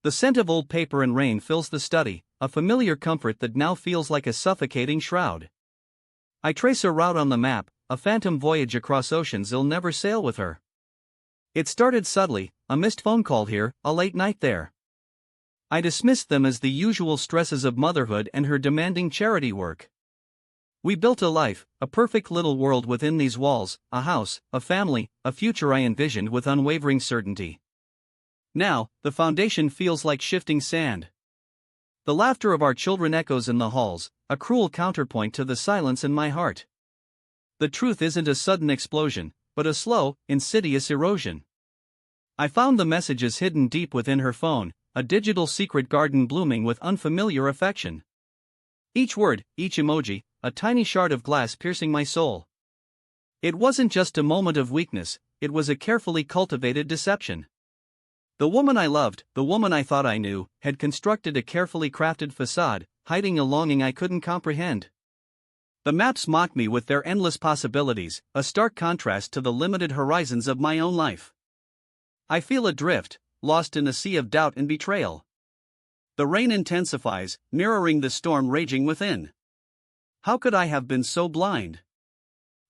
The scent of old paper and rain fills the study, a familiar comfort that now feels like a suffocating shroud. I trace her route on the map, a phantom voyage across oceans I'll never sail with her. It started subtly, a missed phone call here, a late night there. I dismissed them as the usual stresses of motherhood and her demanding charity work. We built a life, a perfect little world within these walls, a house, a family, a future I envisioned with unwavering certainty. Now, the foundation feels like shifting sand. The laughter of our children echoes in the halls, a cruel counterpoint to the silence in my heart. The truth isn't a sudden explosion, but a slow, insidious erosion. I found the messages hidden deep within her phone, a digital secret garden blooming with unfamiliar affection. Each word, each emoji, a tiny shard of glass piercing my soul. It wasn't just a moment of weakness, it was a carefully cultivated deception. The woman I loved, the woman I thought I knew, had constructed a carefully crafted facade, hiding a longing I couldn't comprehend. The maps mocked me with their endless possibilities, a stark contrast to the limited horizons of my own life. I feel adrift, lost in a sea of doubt and betrayal. The rain intensifies, mirroring the storm raging within. How could I have been so blind?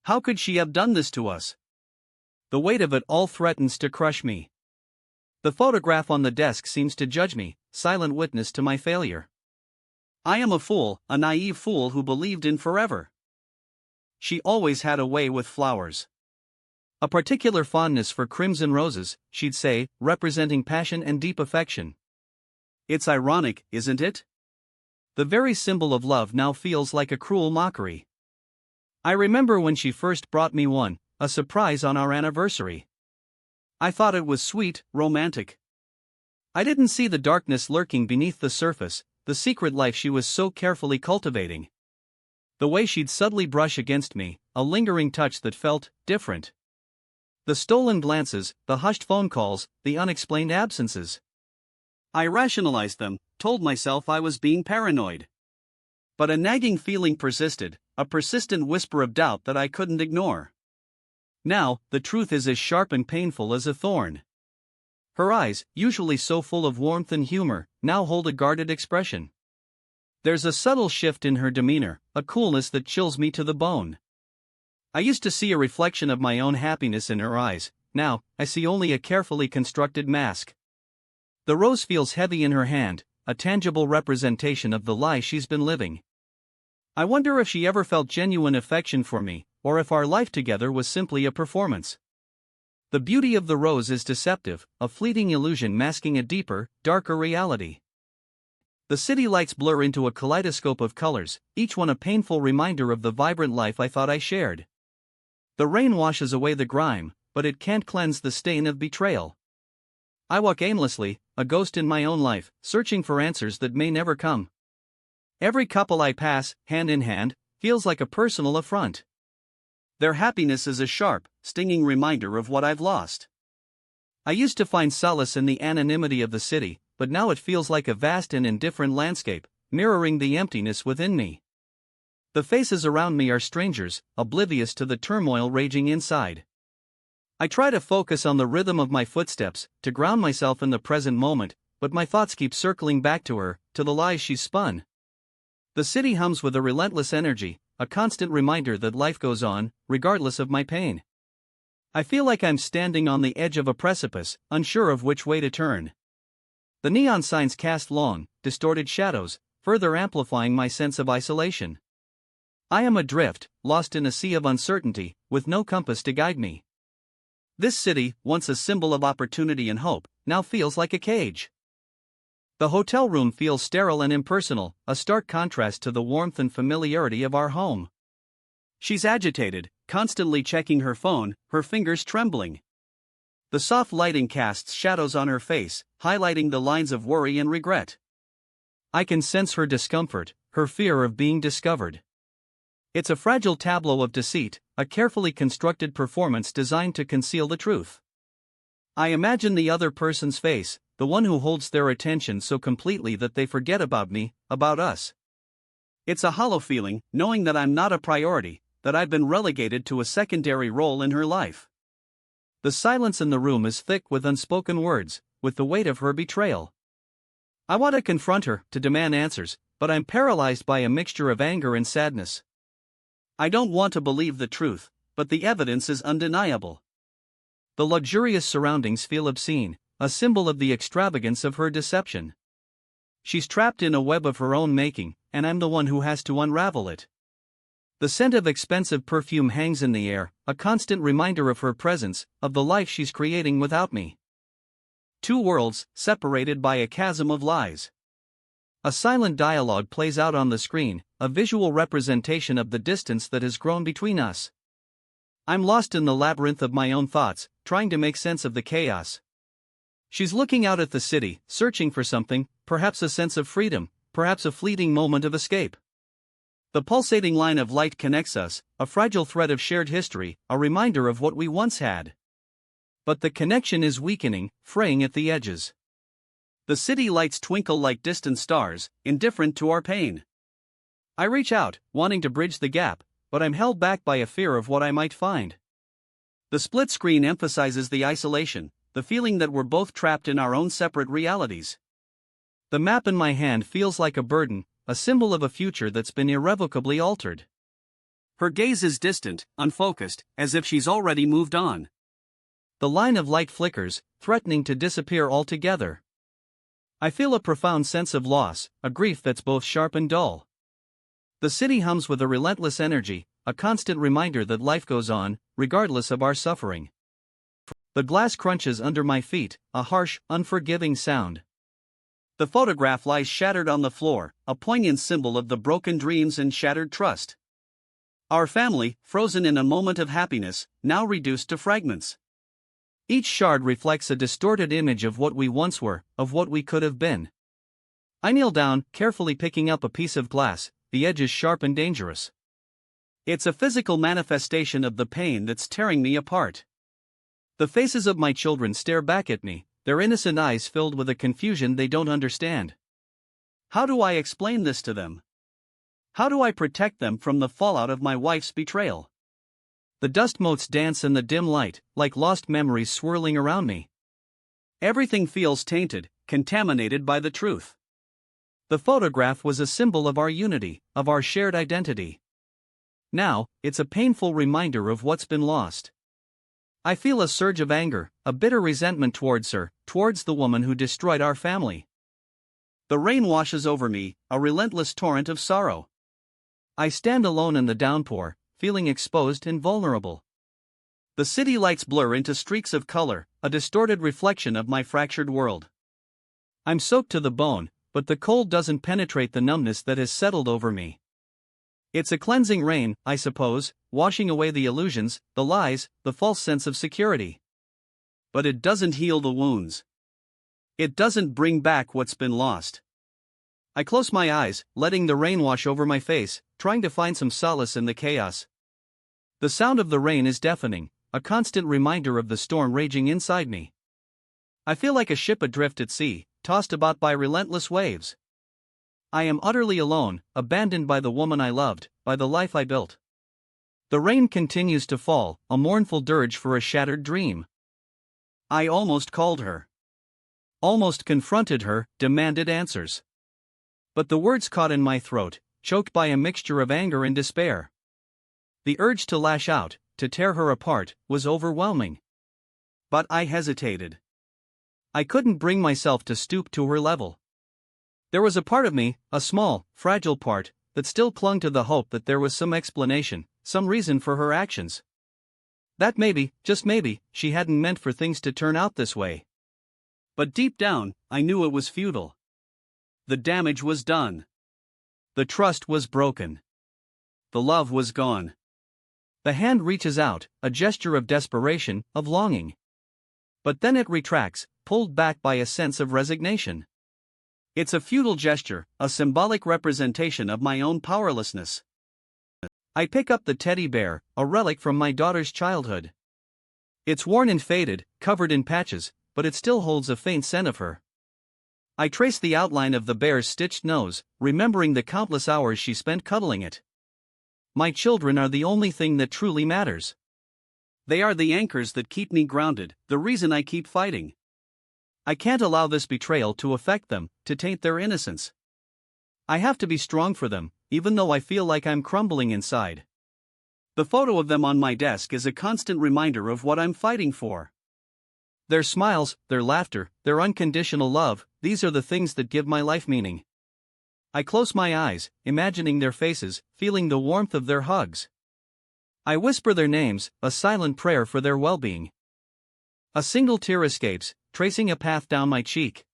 How could she have done this to us? The weight of it all threatens to crush me. The photograph on the desk seems to judge me, silent witness to my failure. I am a fool, a naive fool who believed in forever. She always had a way with flowers. A particular fondness for crimson roses, she'd say, representing passion and deep affection. It's ironic, isn't it? The very symbol of love now feels like a cruel mockery. I remember when she first brought me one, a surprise on our anniversary. I thought it was sweet, romantic. I didn't see the darkness lurking beneath the surface, the secret life she was so carefully cultivating. The way she'd subtly brush against me, a lingering touch that felt different. The stolen glances, the hushed phone calls, the unexplained absences. I rationalized them, told myself I was being paranoid. But a nagging feeling persisted, a persistent whisper of doubt that I couldn't ignore. Now, the truth is as sharp and painful as a thorn. Her eyes, usually so full of warmth and humor, now hold a guarded expression. There's a subtle shift in her demeanor, a coolness that chills me to the bone. I used to see a reflection of my own happiness in her eyes, now, I see only a carefully constructed mask. The rose feels heavy in her hand, a tangible representation of the lie she's been living. I wonder if she ever felt genuine affection for me, or if our life together was simply a performance. The beauty of the rose is deceptive, a fleeting illusion masking a deeper, darker reality. The city lights blur into a kaleidoscope of colors, each one a painful reminder of the vibrant life I thought I shared. The rain washes away the grime, but it can't cleanse the stain of betrayal. I walk aimlessly, a ghost in my own life, searching for answers that may never come. Every couple I pass, hand in hand, feels like a personal affront. Their happiness is a sharp, stinging reminder of what I've lost. I used to find solace in the anonymity of the city, but now it feels like a vast and indifferent landscape, mirroring the emptiness within me. The faces around me are strangers, oblivious to the turmoil raging inside. I try to focus on the rhythm of my footsteps, to ground myself in the present moment, but my thoughts keep circling back to her, to the lies she's spun. The city hums with a relentless energy, a constant reminder that life goes on, regardless of my pain. I feel like I'm standing on the edge of a precipice, unsure of which way to turn. The neon signs cast long, distorted shadows, further amplifying my sense of isolation. I am adrift, lost in a sea of uncertainty, with no compass to guide me. This city, once a symbol of opportunity and hope, now feels like a cage. The hotel room feels sterile and impersonal, a stark contrast to the warmth and familiarity of our home. She's agitated, constantly checking her phone, her fingers trembling. The soft lighting casts shadows on her face, highlighting the lines of worry and regret. I can sense her discomfort, her fear of being discovered. It's a fragile tableau of deceit, a carefully constructed performance designed to conceal the truth. I imagine the other person's face, the one who holds their attention so completely that they forget about me, about us. It's a hollow feeling, knowing that I'm not a priority, that I've been relegated to a secondary role in her life. The silence in the room is thick with unspoken words, with the weight of her betrayal. I want to confront her, to demand answers, but I'm paralyzed by a mixture of anger and sadness. I don't want to believe the truth, but the evidence is undeniable. The luxurious surroundings feel obscene, a symbol of the extravagance of her deception. She's trapped in a web of her own making, and I'm the one who has to unravel it. The scent of expensive perfume hangs in the air, a constant reminder of her presence, of the life she's creating without me. Two worlds, separated by a chasm of lies. A silent dialogue plays out on the screen, a visual representation of the distance that has grown between us. I'm lost in the labyrinth of my own thoughts, trying to make sense of the chaos. She's looking out at the city, searching for something, perhaps a sense of freedom, perhaps a fleeting moment of escape. The pulsating line of light connects us, a fragile thread of shared history, a reminder of what we once had. But the connection is weakening, fraying at the edges. The city lights twinkle like distant stars, indifferent to our pain. I reach out, wanting to bridge the gap, but I'm held back by a fear of what I might find. The split screen emphasizes the isolation, the feeling that we're both trapped in our own separate realities. The map in my hand feels like a burden, a symbol of a future that's been irrevocably altered. Her gaze is distant, unfocused, as if she's already moved on. The line of light flickers, threatening to disappear altogether. I feel a profound sense of loss, a grief that's both sharp and dull. The city hums with a relentless energy, a constant reminder that life goes on, regardless of our suffering. The glass crunches under my feet, a harsh, unforgiving sound. The photograph lies shattered on the floor, a poignant symbol of the broken dreams and shattered trust. Our family, frozen in a moment of happiness, now reduced to fragments. Each shard reflects a distorted image of what we once were, of what we could have been. I kneel down, carefully picking up a piece of glass, the edges sharp and dangerous. It's a physical manifestation of the pain that's tearing me apart. The faces of my children stare back at me, their innocent eyes filled with a confusion they don't understand. How do I explain this to them? How do I protect them from the fallout of my wife's betrayal? The dust motes dance in the dim light, like lost memories swirling around me. Everything feels tainted, contaminated by the truth. The photograph was a symbol of our unity, of our shared identity. Now, it's a painful reminder of what's been lost. I feel a surge of anger, a bitter resentment towards her, towards the woman who destroyed our family. The rain washes over me, a relentless torrent of sorrow. I stand alone in the downpour, feeling exposed and vulnerable. The city lights blur into streaks of color, a distorted reflection of my fractured world. I'm soaked to the bone, but the cold doesn't penetrate the numbness that has settled over me. It's a cleansing rain, I suppose, washing away the illusions, the lies, the false sense of security. But it doesn't heal the wounds. It doesn't bring back what's been lost. I close my eyes, letting the rain wash over my face, trying to find some solace in the chaos. The sound of the rain is deafening, a constant reminder of the storm raging inside me. I feel like a ship adrift at sea, tossed about by relentless waves. I am utterly alone, abandoned by the woman I loved, by the life I built. The rain continues to fall, a mournful dirge for a shattered dream. I almost called her. Almost confronted her, demanded answers. But the words caught in my throat, choked by a mixture of anger and despair. The urge to lash out, to tear her apart, was overwhelming. But I hesitated. I couldn't bring myself to stoop to her level. There was a part of me, a small, fragile part, that still clung to the hope that there was some explanation, some reason for her actions. That maybe, just maybe, she hadn't meant for things to turn out this way. But deep down, I knew it was futile. The damage was done. The trust was broken. The love was gone. The hand reaches out, a gesture of desperation, of longing. But then it retracts, pulled back by a sense of resignation. It's a futile gesture, a symbolic representation of my own powerlessness. I pick up the teddy bear, a relic from my daughter's childhood. It's worn and faded, covered in patches, but it still holds a faint scent of her. I trace the outline of the bear's stitched nose, remembering the countless hours she spent cuddling it. My children are the only thing that truly matters. They are the anchors that keep me grounded, the reason I keep fighting. I can't allow this betrayal to affect them, to taint their innocence. I have to be strong for them, even though I feel like I'm crumbling inside. The photo of them on my desk is a constant reminder of what I'm fighting for. Their smiles, their laughter, their unconditional love, these are the things that give my life meaning. I close my eyes, imagining their faces, feeling the warmth of their hugs. I whisper their names, a silent prayer for their well-being. A single tear escapes, tracing a path down my cheek.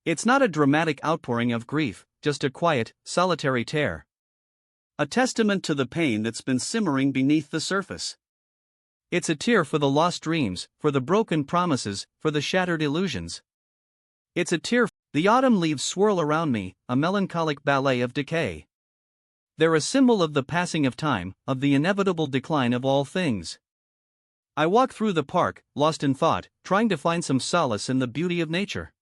It's not a dramatic outpouring of grief, just a quiet, solitary tear. A testament to the pain that's been simmering beneath the surface. It's a tear for the lost dreams, for the broken promises, for the shattered illusions. It's a tear. The autumn leaves swirl around me, a melancholic ballet of decay. They're a symbol of the passing of time, of the inevitable decline of all things. I walk through the park, lost in thought, trying to find some solace in the beauty of nature.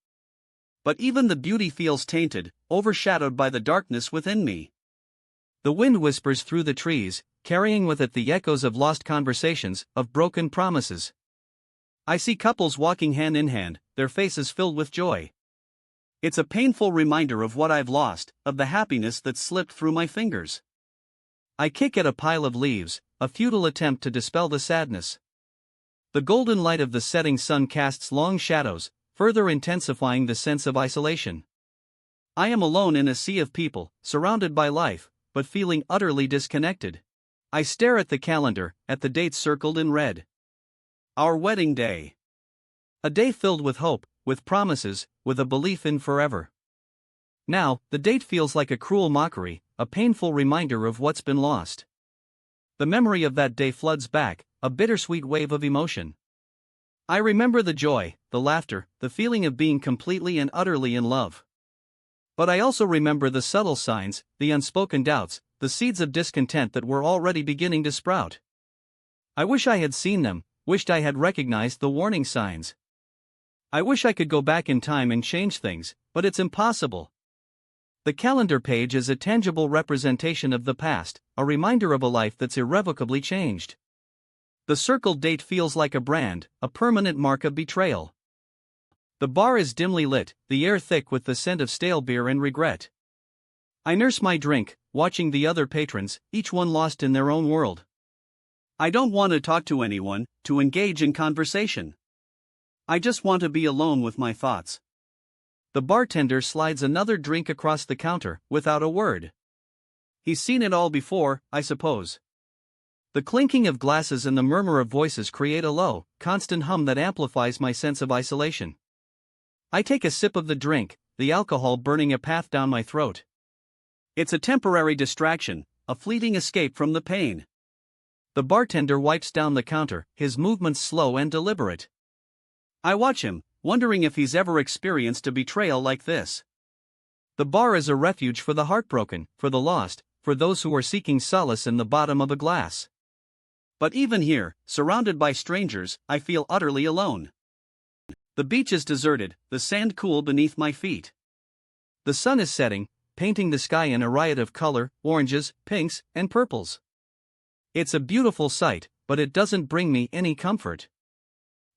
But even the beauty feels tainted, overshadowed by the darkness within me. The wind whispers through the trees, carrying with it the echoes of lost conversations, of broken promises. I see couples walking hand in hand, their faces filled with joy. It's a painful reminder of what I've lost, of the happiness that slipped through my fingers. I kick at a pile of leaves, a futile attempt to dispel the sadness. The golden light of the setting sun casts long shadows, further intensifying the sense of isolation. I am alone in a sea of people, surrounded by life, but feeling utterly disconnected. I stare at the calendar, at the dates circled in red. Our wedding day. A day filled with hope, with promises, with a belief in forever. Now, the date feels like a cruel mockery, a painful reminder of what's been lost. The memory of that day floods back, a bittersweet wave of emotion. I remember the joy, the laughter, the feeling of being completely and utterly in love. But I also remember the subtle signs, the unspoken doubts, the seeds of discontent that were already beginning to sprout. I wish I had seen them, wished I had recognized the warning signs. I wish I could go back in time and change things, but it's impossible. The calendar page is a tangible representation of the past, a reminder of a life that's irrevocably changed. The circled date feels like a brand, a permanent mark of betrayal. The bar is dimly lit, the air thick with the scent of stale beer and regret. I nurse my drink, watching the other patrons, each one lost in their own world. I don't want to talk to anyone, to engage in conversation. I just want to be alone with my thoughts. The bartender slides another drink across the counter, without a word. He's seen it all before, I suppose. The clinking of glasses and the murmur of voices create a low, constant hum that amplifies my sense of isolation. I take a sip of the drink, the alcohol burning a path down my throat. It's a temporary distraction, a fleeting escape from the pain. The bartender wipes down the counter, his movements slow and deliberate. I watch him, wondering if he's ever experienced a betrayal like this. The bar is a refuge for the heartbroken, for the lost, for those who are seeking solace in the bottom of a glass. But even here, surrounded by strangers, I feel utterly alone. The beach is deserted, the sand cool beneath my feet. The sun is setting, painting the sky in a riot of color, oranges, pinks, and purples. It's a beautiful sight, but it doesn't bring me any comfort.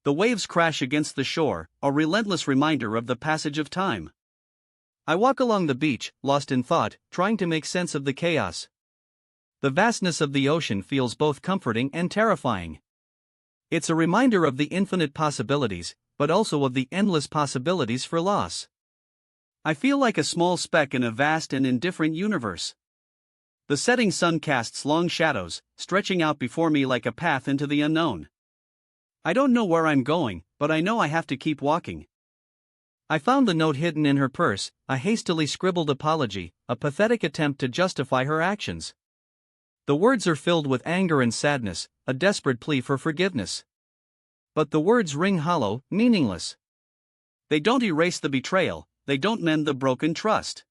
The waves crash against the shore, a relentless reminder of the passage of time. I walk along the beach, lost in thought, trying to make sense of the chaos. The vastness of the ocean feels both comforting and terrifying. It's a reminder of the infinite possibilities, but also of the endless possibilities for loss. I feel like a small speck in a vast and indifferent universe. The setting sun casts long shadows, stretching out before me like a path into the unknown. I don't know where I'm going, but I know I have to keep walking. I found the note hidden in her purse, a hastily scribbled apology, a pathetic attempt to justify her actions. The words are filled with anger and sadness, a desperate plea for forgiveness. But the words ring hollow, meaningless. They don't erase the betrayal, they don't mend the broken trust.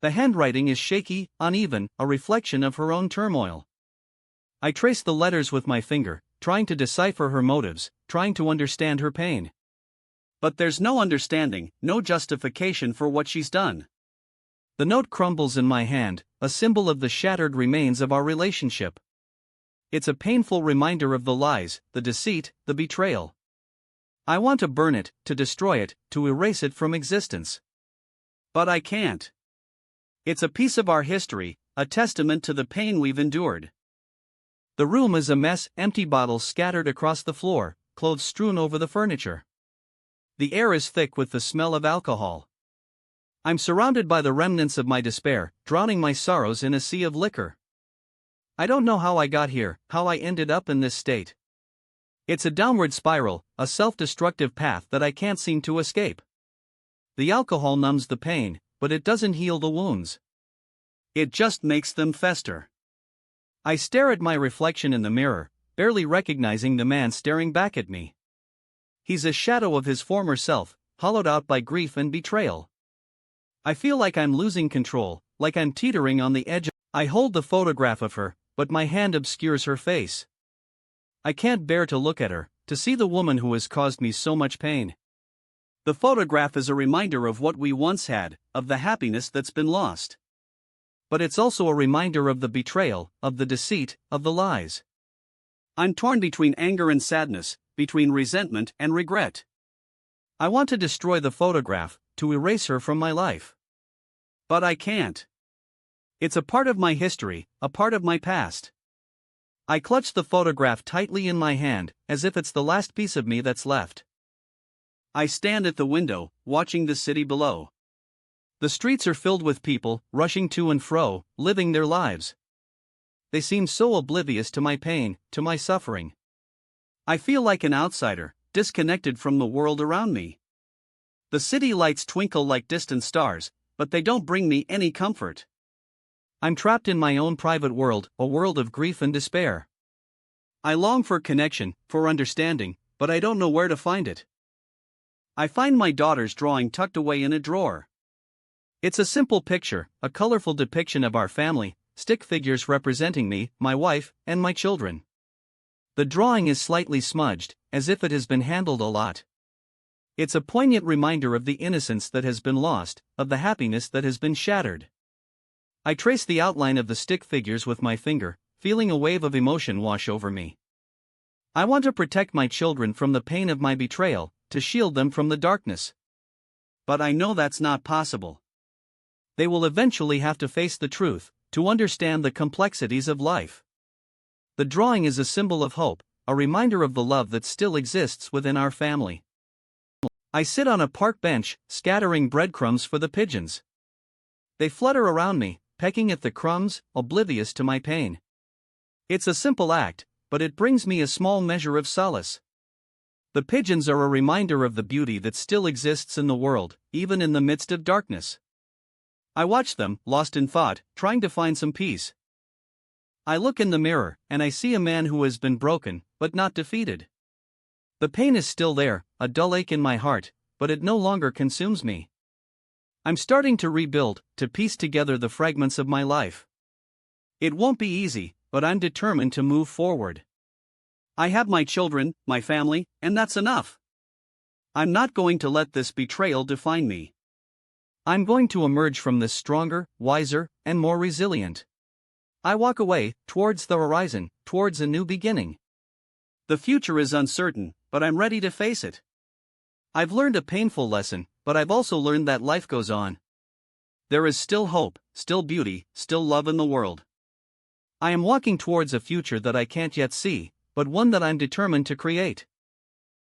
The handwriting is shaky, uneven, a reflection of her own turmoil. I trace the letters with my finger, trying to decipher her motives, trying to understand her pain. But there's no understanding, no justification for what she's done. The note crumbles in my hand, a symbol of the shattered remains of our relationship. It's a painful reminder of the lies, the deceit, the betrayal. I want to burn it, to destroy it, to erase it from existence. But I can't. It's a piece of our history, a testament to the pain we've endured. The room is a mess, empty bottles scattered across the floor, clothes strewn over the furniture. The air is thick with the smell of alcohol. I'm surrounded by the remnants of my despair, drowning my sorrows in a sea of liquor. I don't know how I got here, how I ended up in this state. It's a downward spiral, a self-destructive path that I can't seem to escape. The alcohol numbs the pain, but it doesn't heal the wounds. It just makes them fester. I stare at my reflection in the mirror, barely recognizing the man staring back at me. He's a shadow of his former self, hollowed out by grief and betrayal. I feel like I'm losing control, like I'm teetering on the edge. I hold the photograph of her, but my hand obscures her face. I can't bear to look at her, to see the woman who has caused me so much pain. The photograph is a reminder of what we once had, of the happiness that's been lost. But it's also a reminder of the betrayal, of the deceit, of the lies. I'm torn between anger and sadness, between resentment and regret. I want to destroy the photograph, to erase her from my life. But I can't. It's a part of my history, a part of my past. I clutch the photograph tightly in my hand, as if it's the last piece of me that's left. I stand at the window, watching the city below. The streets are filled with people, rushing to and fro, living their lives. They seem so oblivious to my pain, to my suffering. I feel like an outsider, disconnected from the world around me. The city lights twinkle like distant stars, but they don't bring me any comfort. I'm trapped in my own private world, a world of grief and despair. I long for connection, for understanding, but I don't know where to find it. I find my daughter's drawing tucked away in a drawer. It's a simple picture, a colorful depiction of our family, stick figures representing me, my wife, and my children. The drawing is slightly smudged, as if it has been handled a lot. It's a poignant reminder of the innocence that has been lost, of the happiness that has been shattered. I trace the outline of the stick figures with my finger, feeling a wave of emotion wash over me. I want to protect my children from the pain of my betrayal, to shield them from the darkness. But I know that's not possible. They will eventually have to face the truth, to understand the complexities of life. The drawing is a symbol of hope, a reminder of the love that still exists within our family. I sit on a park bench, scattering breadcrumbs for the pigeons. They flutter around me, pecking at the crumbs, oblivious to my pain. It's a simple act, but it brings me a small measure of solace. The pigeons are a reminder of the beauty that still exists in the world, even in the midst of darkness. I watch them, lost in thought, trying to find some peace. I look in the mirror, and I see a man who has been broken, but not defeated. The pain is still there, a dull ache in my heart, but it no longer consumes me. I'm starting to rebuild, to piece together the fragments of my life. It won't be easy, but I'm determined to move forward. I have my children, my family, and that's enough. I'm not going to let this betrayal define me. I'm going to emerge from this stronger, wiser, and more resilient. I walk away, towards the horizon, towards a new beginning. The future is uncertain, but I'm ready to face it. I've learned a painful lesson, but I've also learned that life goes on. There is still hope, still beauty, still love in the world. I am walking towards a future that I can't yet see, but one that I'm determined to create.